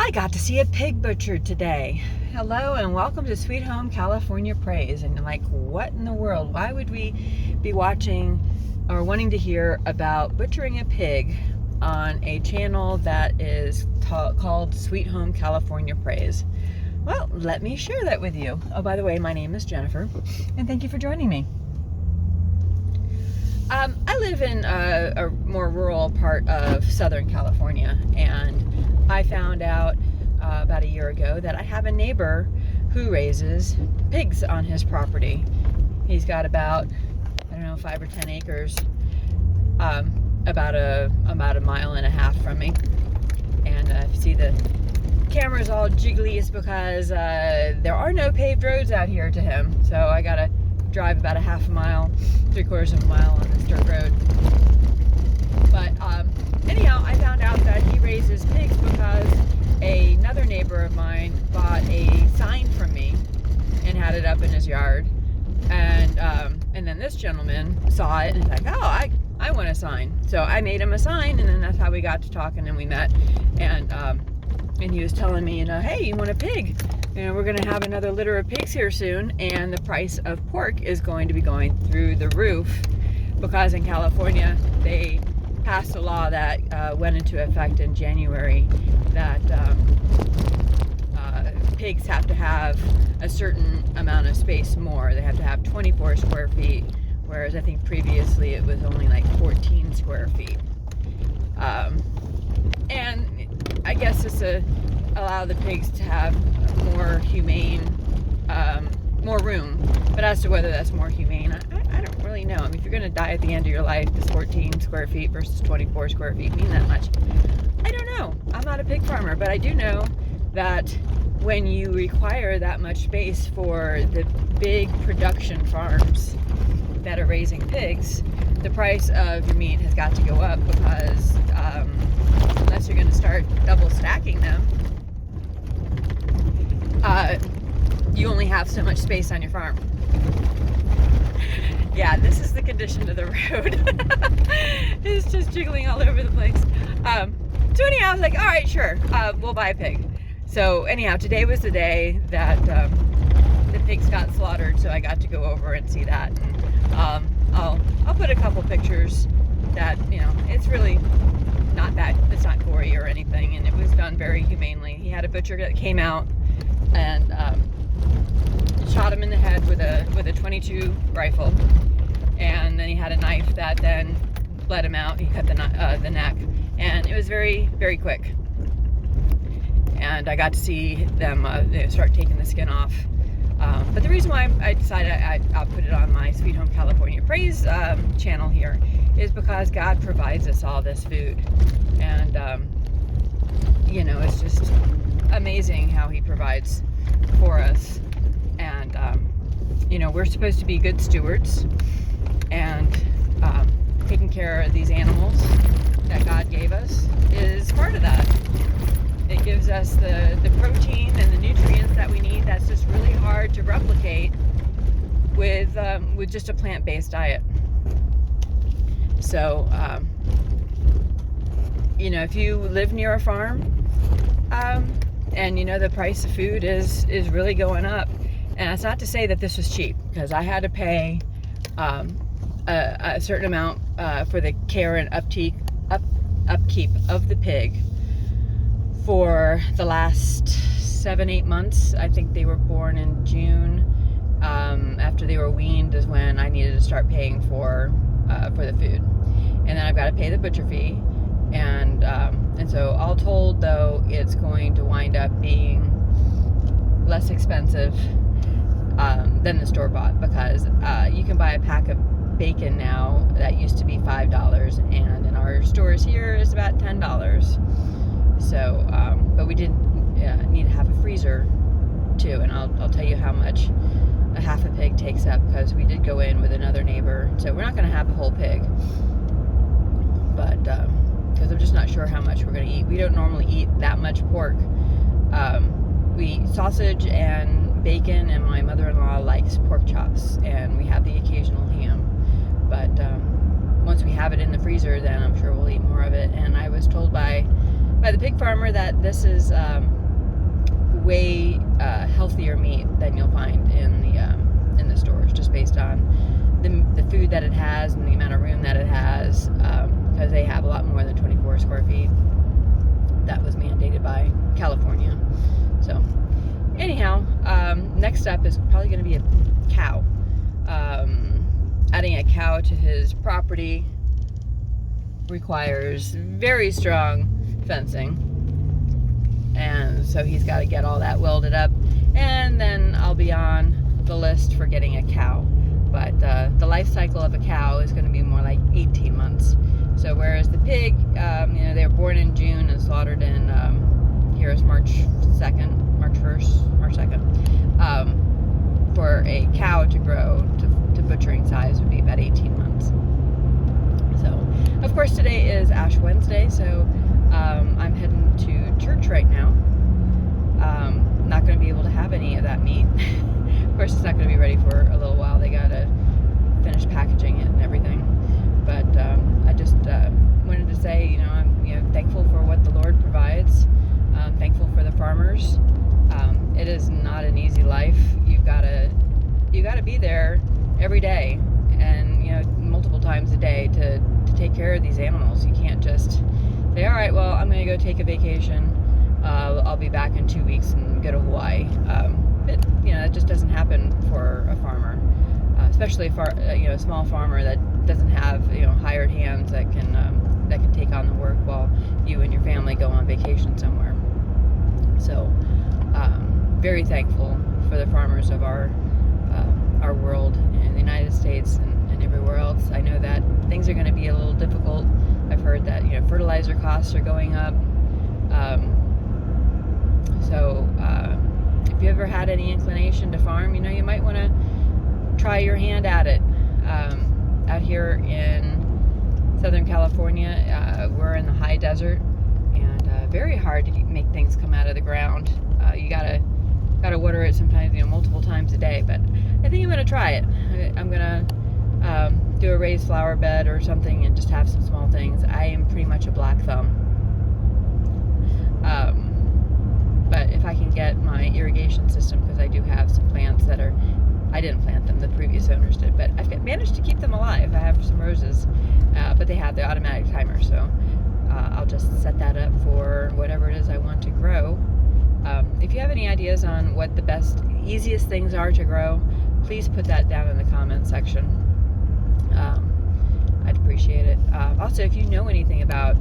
I got to see a pig butchered today. Hello and welcome to Sweet Home California Praise. And like, what in the world? Why would we be watching or wanting to hear about butchering a pig on a channel that is called Sweet Home California Praise? Well, let me share that with you. Oh, by the way, my name is Jennifer, and thank you for joining me. I live in a more rural part of Southern California, and I found out about a year ago that I have a neighbor who raises pigs on his property. He's got about, 5 or 10 acres, about a mile and a half from me. And if you see the camera's all jiggly, it's because there are no paved roads out here to him. So I gotta drive about a half a mile, 3/4 of a mile on this dirt road. But anyhow, I found out that he raises pigs because another neighbor of mine bought a sign from me and had it up in his yard. And then this gentleman saw it and was like, oh, I want a sign. So I made him a sign, and then that's how we got to talking and we met. And he was telling me, hey, you want a pig? We're going to have another litter of pigs here soon, and the price of pork is going to be going through the roof because in California they passed a law that went into effect in January that pigs have to have a certain amount of space more. They have to have 24 square feet, whereas I think previously it was only like 14 square feet. And I guess it's to allow the pigs to have more humane, more room. But as to whether that's more humane, I don't really know. I mean, if you're going to die at the end of your life, does 14 square feet versus 24 square feet mean that much? I don't know. I'm not a pig farmer, but I do know that when you require that much space for the big production farms that are raising pigs, the price of your meat has got to go up because unless you're going to start double stacking them, you only have so much space on your farm. Yeah, this is the condition of the road. It's just jiggling all over the place. So anyhow, I was like, all right, sure, we'll buy a pig. So anyhow, today was the day that the pigs got slaughtered, so I got to go over and see that. And I'll put a couple pictures that, it's really not that, it's not gory or anything, and it was done very humanely. He had a butcher that came out and shot him in the head with a 22 rifle, and then he had a knife that then bled him out. He cut the neck, and it was very, very quick. And I got to see them start taking the skin off. But the reason why I decided I'll put it on my Sweet Home California Praise channel here is because God provides us all this food. And, it's just amazing how He provides for us. And, we're supposed to be good stewards and taking care of these animals that God gave us is part of that. It gives us the protein and the nutrients that we need. That's just really hard to replicate with just a plant-based diet. So, if you live near a farm, and the price of food is really going up, and that's not to say that this was cheap, because I had to pay a certain amount for the care and upkeep of the pig for the last 7-8 months. I think they were born in June. After they were weaned is when I needed to start paying for the food, and then I've got to pay the butcher fee, and so all told, though, it's going to wind up being less expensive than the store-bought, because you can buy a pack of bacon now that used to be $5, and in our stores here it's about $10. So, but we did need to have a freezer too, and I'll tell you how much a half a pig takes up, because we did go in with another neighbor, so we're not going to have the whole pig, but because I'm just not sure how much we're going to eat. We don't normally eat that much pork. We eat sausage and bacon, and my mother-in-law likes pork chops, and we have the occasional ham, but once we have it in the freezer, then I'm sure we'll eat more of it. And I was told by the pig farmer that this is way healthier meat than you'll find in the stores, just based on the food that it has and the amount of room that it has, because they have a lot more than 24 square feet. That was mandated by California. So anyhow, next up is probably going to be a cow. Adding a cow to his property requires very strong fencing, and so he's got to get all that welded up, and then I'll be on the list for getting a cow. But the life cycle of a cow is going to be more like 18 months. So whereas the pig, they were born in June and slaughtered in here is March 2nd, March 1st, March 2nd. For a cow to grow to butchering size would be about 18 months. So, of course, today is Ash Wednesday, so I'm heading to church right now. Not going to be able to have any of that meat. Of course, it's not going to be ready for a little while. They got to finish packaging it and everything. But I just wanted to say, I'm thankful for what the Lord provides. Thankful for the farmers. It is not an easy life. You gotta be there every day, and multiple times a day to take care of these animals. You can't just say, all right, well, I'm gonna go take a vacation. I'll be back in 2 weeks and go to Hawaii. It just doesn't happen for a farmer, especially a small farmer that doesn't have hired hands that can take on the work while you and your family go on vacation somewhere. So very thankful for the farmers of our world in the United States and everywhere else. I know that things are going to be a little difficult. I've heard that fertilizer costs are going up. So if you ever had any inclination to farm, you might want to try your hand at it. Out here in Southern California, we're in the high desert, and very hard to make things come out of the ground. You gotta water it sometimes, multiple times a day. But I think I'm gonna try it. I'm gonna do a raised flower bed or something and just have some small things. I am pretty much a black thumb. But if I can get my irrigation system, because I do have some plants that I didn't plant them, the previous owners did, but I've managed to keep them alive. I have some roses, but they have the automatic timer, so I'll just set that up for whatever it is I want to grow. If you have any ideas on what the easiest things are to grow, please put that down in the comment section. I'd appreciate it. Also, if you know anything about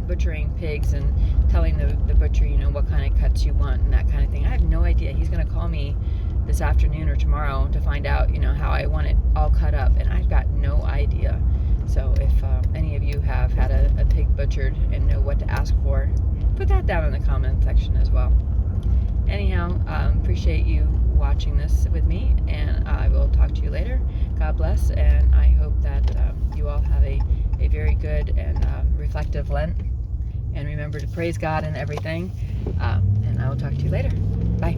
butchering pigs and telling the butcher, what kind of cuts you want and that kind of thing, I have no idea. He's going to call me this afternoon or tomorrow to find out, how I want it all cut up, and I've got no idea. So if any of you have had a pig butchered and know what to ask for, put that down in the comment section as well. Anyhow, appreciate you watching this with me, and I will talk to you later. God bless, and I hope that you all have a very good and reflective Lent, and remember to praise God in everything, and I will talk to you later. Bye.